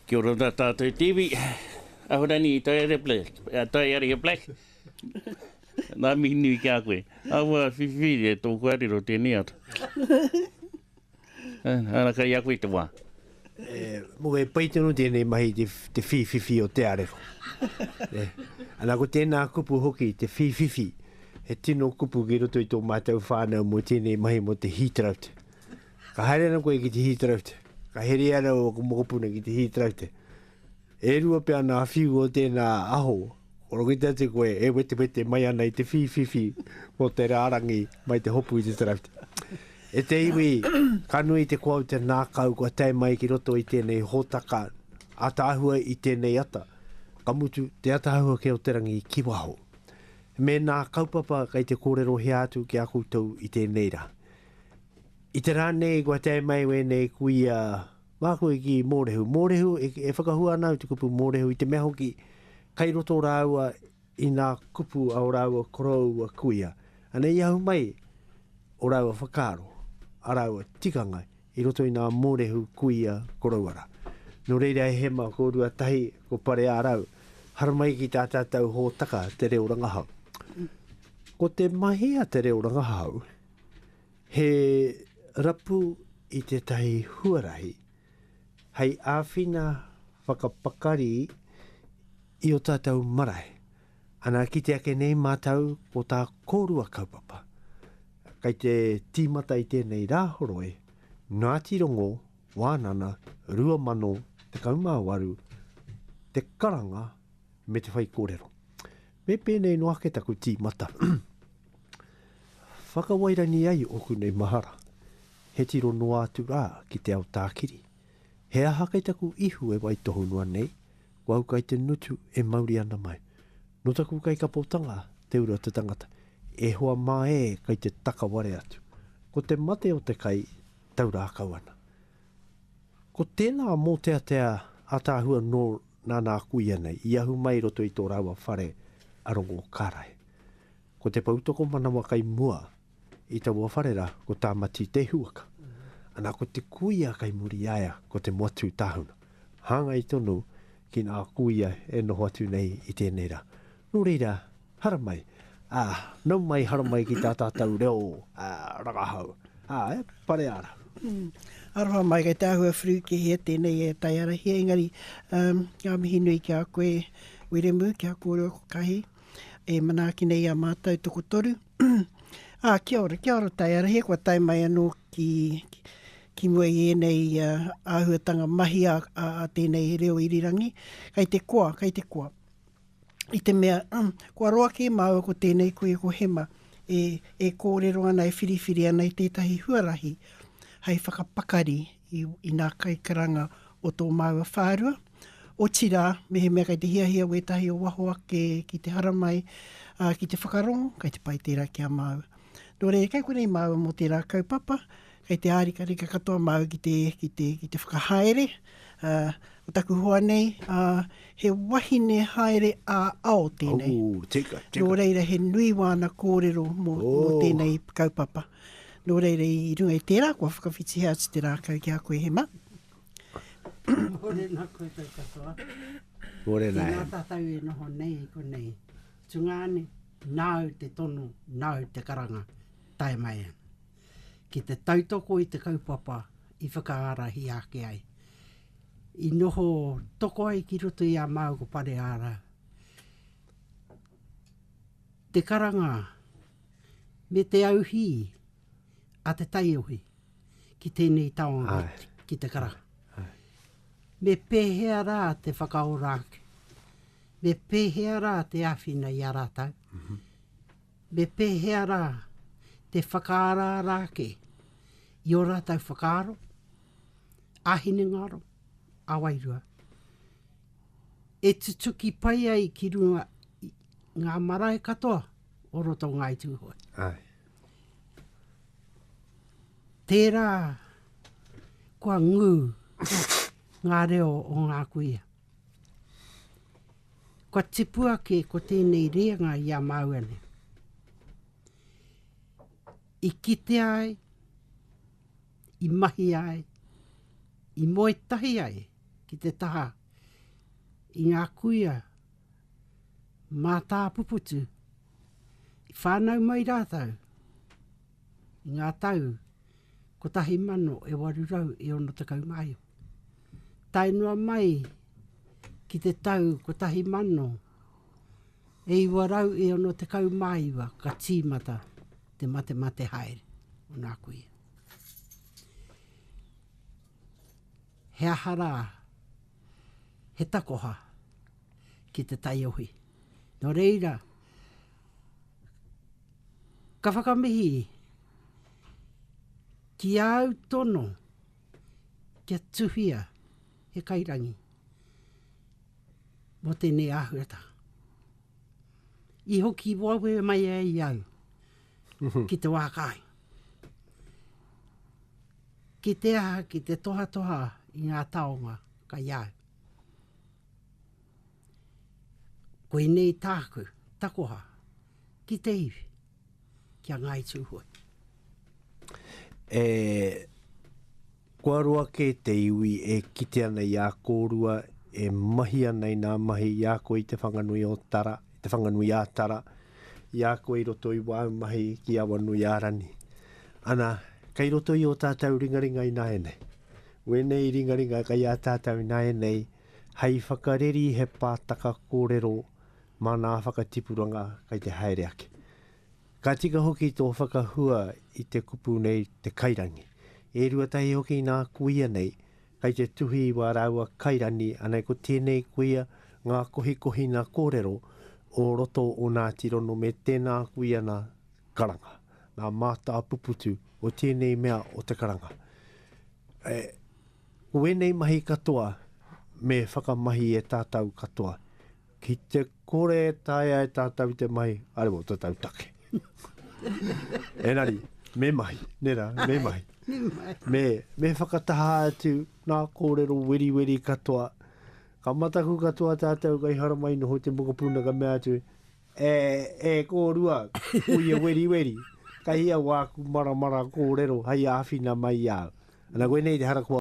Kia ora tātou TV. Ahorangi Taiarahia Black. Nā mihinui kia koe. Āhua whiwhiwhi e tō kōrero tēnei ata. Ana kai a koe te wā. Mo e paitano tēnei mahi te whiwhiwhi o te arero. Ana ko tēnā kupu hoki te whiwhiwhi. He tino kupu ki roto i tō mātau whānau mo tēnei mahi mo te hitraute. Ka haere ana koe ki te hitraute. Ka here ana o kumokopuna ki te hitraute. E rua pia nā whiu o tēnā aho. Oro ki te koe e wete mai ana i te whiwhiwhi mo te rārangi mai te hopu i te traute. E te iwi, kanui te kua te nākau kua tai mai ki roto i tēnei hōtaka ata āhua i tēnei ata. Kamutu te ata āhua ke o te rangi ki waho. Me nā kaupapa kai te kōrero he atu ki a koutou i tēnei rā. I te rānei kua tai mai wēnei kuia mākoe ki mōrehu. Mōrehu e whakahua anau te kupu mōrehu i te mea hoki kai roto rāua i nā kupu au rāua koroua kuia. Ana i au mai o rāua whakaro, a rāua tikanga i roto i nā mōrehu kuia korouara. No reira e hema ko rua tahi ko Parearau. Haramai ki tā tātou hōtaka te Reo Rangahau. Ko te mahi a te Reo Rangahau, he rapu i te tahi huarahi, hei āwhina whakapakari i o tātou marae. Ana ki te ake nei mātau po tā kōrua kaupapa. Kai te tīmata i tēnei rāhoroe, Ngāti Rongo, wānanga, rua mano, te kaumāwaru, te karanga, me te whai kōrero. Me pēnei no ake taku tīmata. Whakawairani ai oku nei mahara. He tiro no atu rā ki te ao tākiri. He aha kai taku ihu e wai tohu noa nei, wau kai te nutu e mauri ana mai. No taku kai kapotanga, te ura te tangata. E hoa mae kai te takaware atu. Ko te mate o te kai, taura akau ana. Ko tēnā mō tea atāhua no nānā kuia nei, i ahu mai roto i tō rawa whare arongo kārai. Ko te pautoko manawa kai mua, i taua wharera ko tā mati te huaka. Ana ko te kuia kai muri aia ko te motu tāhuna. Hanga i tonu ki nā kuia e noho atu nei i tēnei rā. No reira, haramai. Nau mai haramai ki tā tātou Reo Rangahau. Parearau. Aroha mai kai te āhua whiru ki hea tēnei e Taiarahia. Engari, ngā mihi nui ki a koe wiremu ki a kōrero kahi. E mana ki nei a mātou toko toru. Kia ora Taiarahia, kua tai mai anō ki mua i enei āhuatanga mahi a tēnei reo irirangi. Kei te koa. I te mea, kua roa ke māua ko tēnei koe ko hema, e kōrero ana, e whiriwhiri ana i tētahi huarahi, hei whakapakari i nā kai karanga o tō māua whārua. O tira, mehe mea kai te hiahia wetahi o wahoa ki te haramai, ki te whakarongo, kai te pai tērā ki a māua. Nō rei, kai konei māua mo tērā kaupapa, kai te ārika katoa māua ki te whakahaere. O taku hoa nei, he wahine haere ao tēnei. Tika. Nō reira, he nui wāna kōrero mo tēnei kaupapa. Nō reira, i runga i tērā, kua whakawhiti hea te rākau ki a koe hema. Hore nā koe tau katoa. Hore nā. Ngā tātau e noho nei i konei. Tungāne, nāu te tono, nāu te karanga, tai mai ana. Ki te tautoko i te kaupapa, i whakaarahi ake ai. I noho toko ai ki roto i a māu ko Parearau. Te karanga, me te auhi, a te taiohi, ki tēnei taonga, ki te karanga. Me pēhea rā te whakaorāke. Me pēhea rā te āwhina i a rātau. Me pēhea rā te whakaara rāke. I o rātau whakaaro, ahine ngaro, awairua. E tutuki pai ai ki runga ngā marae katoa o roto ngai tūhoi. Tērā, kua ngū, ngā reo o ngā kuia. Kua tipua ke ko tēnei reanga i a mauane. I kite ai, i mahi ai, i moe tahi ai ki te taha i ngā kuia MATAPUPUTU i whānau mai rātau i ngā tau ko tahi mano e warurau e ono te kaumai. Tainua mai ki te tau ko tahi mano e i warau e ono te kaumai wa ka tīmata te mate haere o nā kuia. He ahara, he takoha ki te taiohi. Nō reira, ka whakamihi ki au tono kia tuhia he kairangi mo tēnei āhuata. I hoki wawe mai e i au ki te wākai. Ki te aha, ki te toha i ngā taonga ka iau. Koinei tāku, takoha, ki te iwi, kia ngai tūhoi. Kua roa ke te iwi e kite ana i a kōrua e mahi ana i nā mahi i a koe i te whanganui o tara, te whanganui a tara, i a koe i roto i wāu mahi ki a wanui a rani. Ana, kei roto i o tātou ringaringa i nā enei. Wenei ringaringa kai a tātou i nā enei, hei whakareri he pātaka kōrero mana whakatipuranga kai te haere ake. Ka tika hoki tō whakahua i te kupu nei te kairangi. E rua tahi hoki nā kuia nei, kai te tuhi i wāraua kairani anei ko tēnei kuia ngā kohi nā kōrero o roto o Ngāti Rongo me tēnā kuia nā karanga, nā MATAPUPUTU o tēnei mea o te karanga. Wenei mahi katoa me whakamahi e tātou katoa. Ki te kore taia e tātou te mahi, arewo tātou take. Enari, me mahi, nera, me mahi. Me whakataha atu nā kōrero weri katoa. Ka mataku katoa tātou kai haramai noho te mokapuna ka mea atu. Kōrua, kuia weri. Kai ia wāku mara kōrero, hei āwhina mai au. Ana koe nei te harakua